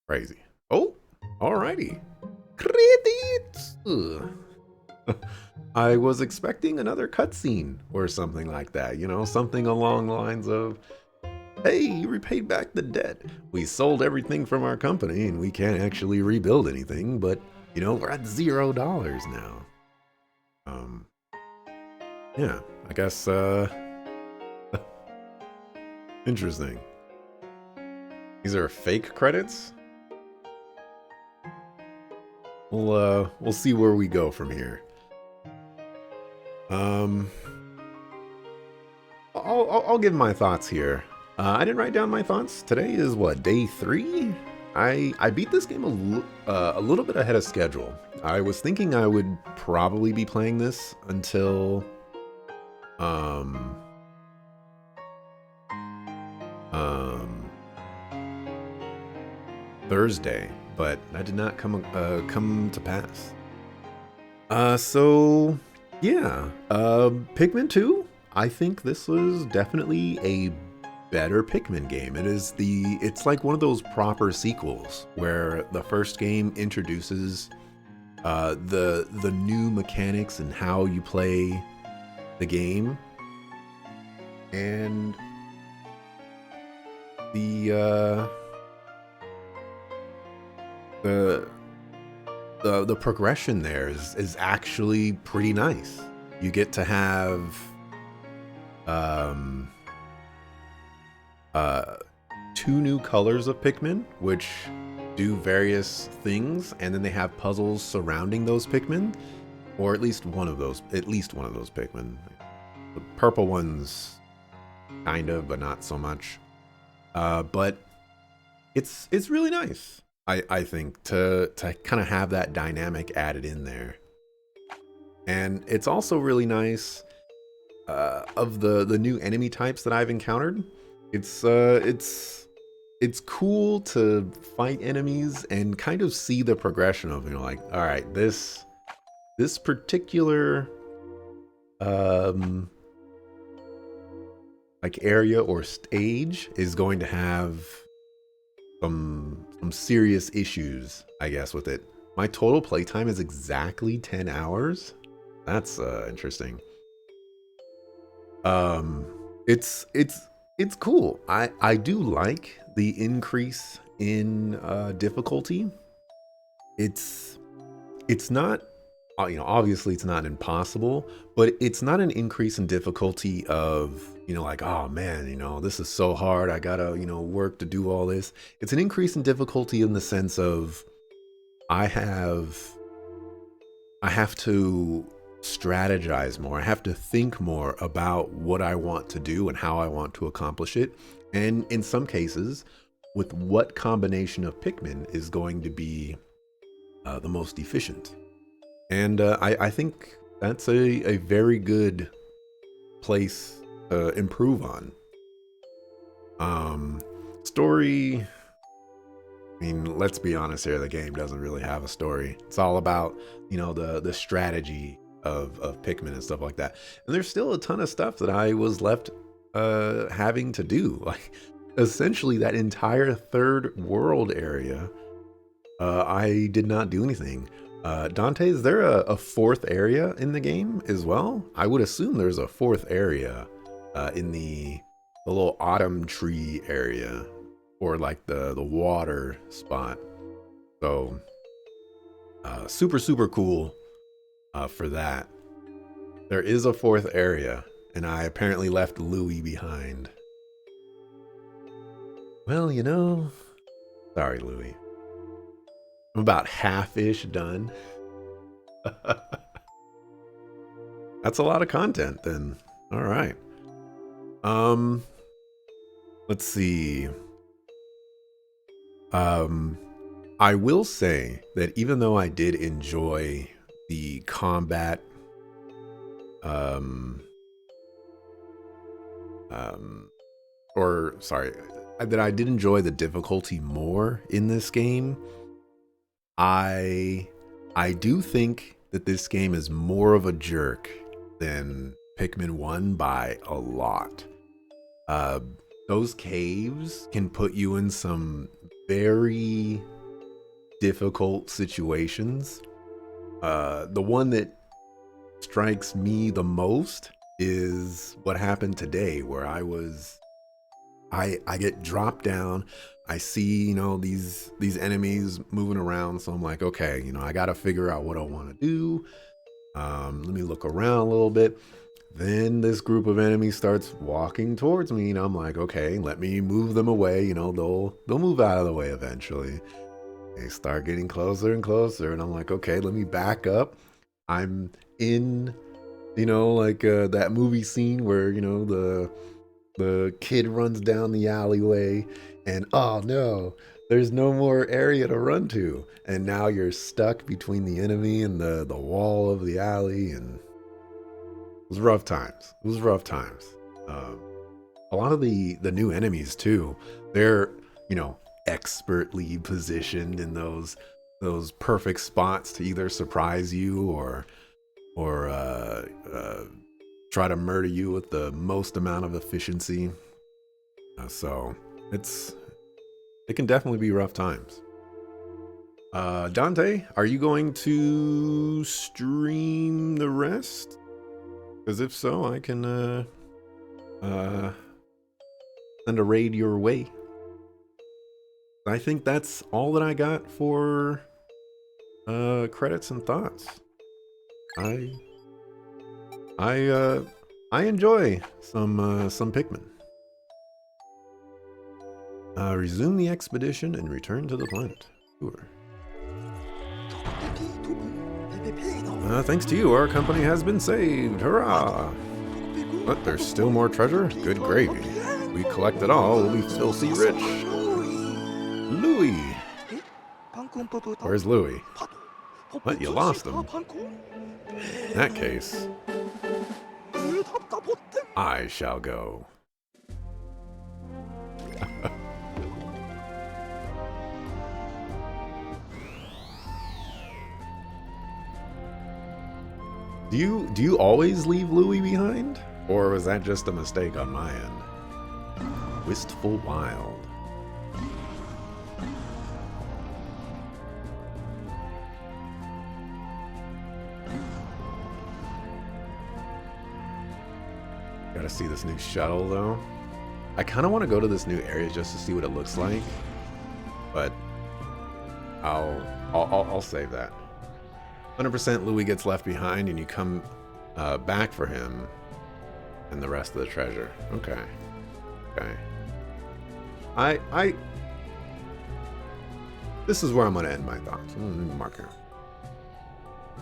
Crazy. Oh, alrighty. Credits. Ugh. I was expecting another cutscene or something like that. Something along the lines of, hey, you repaid back the debt. We sold everything from our company and we can't actually rebuild anything, but, we're at $0 now. Um, yeah, I guess, interesting. These are fake credits? We'll see where we go from here. Um, I'll give my thoughts here. I didn't write down my thoughts. Today is what, day 3? I beat this game a little bit ahead of schedule. I was thinking I would probably be playing this until um um Thursday, but that did not come to pass. So yeah, Pikmin 2. I think this was definitely a better Pikmin game. It's like one of those proper sequels where the first game introduces the new mechanics and how you play the game, and the the the progression there is actually pretty nice. You get to have um, 2 new colors of Pikmin, which do various things, and then they have puzzles surrounding those Pikmin, or at least one of those Pikmin. The purple ones, kind of, but not so much. But it's really nice. I think to kind of have that dynamic added in there, and it's also really nice of the new enemy types that I've encountered. It's cool to fight enemies and kind of see the progression of, like, all right, this particular like area or stage is going to have some serious issues, I guess, with it. My total playtime is exactly 10 hours. That's interesting. Um, it's cool. I do like the increase in difficulty. It's not, obviously it's not impossible, but it's not an increase in difficulty of, like, oh man, this is so hard, I gotta, work to do all this. It's an increase in difficulty in the sense of I have to strategize more. I have to think more about what I want to do and how I want to accomplish it. And in some cases, with what combination of Pikmin is going to be the most efficient. And I think that's a very good place to improve on. Story, I mean, let's be honest here, the game doesn't really have a story. It's all about, the strategy of Pikmin and stuff like that. And there's still a ton of stuff that I was left having to do. Like, essentially that entire third world area, I did not do anything. Dante, is there a fourth area in the game as well? I would assume there's a fourth area in the little autumn tree area, or like the water spot. So super cool for that. There is a fourth area, and I apparently left Louie behind. Well, sorry, Louie. I'm about half-ish done. That's a lot of content then. All right. Let's see. I will say that even though I did enjoy the combat, or sorry, that I did enjoy the difficulty more in this game, I do think that this game is more of a jerk than Pikmin 1 by a lot. Those caves can put you in some very difficult situations. The one that strikes me the most is what happened today, where I get dropped down. I see, these enemies moving around, so I'm like, okay, I got to figure out what I want to do. Let me look around a little bit. Then this group of enemies starts walking towards me, and I'm like, okay, let me move them away. They'll move out of the way eventually. They start getting closer and closer, and I'm like, okay, let me back up. I'm in, like that movie scene where the kid runs down the alleyway, and oh no, there's no more area to run to, and now you're stuck between the enemy and the wall of the alley, and it was rough times. It was rough times. A lot of the new enemies too, they're expertly positioned in those perfect spots to either surprise you or try to murder you with the most amount of efficiency. So it can definitely be rough times. Dante, are you going to stream the rest? Because if so, I can send a raid your way. I think that's all that I got for credits and thoughts. I enjoy some Pikmin. Resume the expedition and return to the planet. Sure. Thanks to you, our company has been saved. Hurrah! But there's still more treasure? Good gravy. We collect it all, we'll be filthy rich. Louis! Where's Louis? What, you lost him? In that case, I shall go. Do you always leave Louis behind? Or was that just a mistake on my end? Wistful Wild. Gotta see this new shuttle though. I kind of want to go to this new area just to see what it looks like, but I'll save that. 100% Louis gets left behind and you come back for him and the rest of the treasure. Okay. This is where I'm gonna end my thoughts. Marker.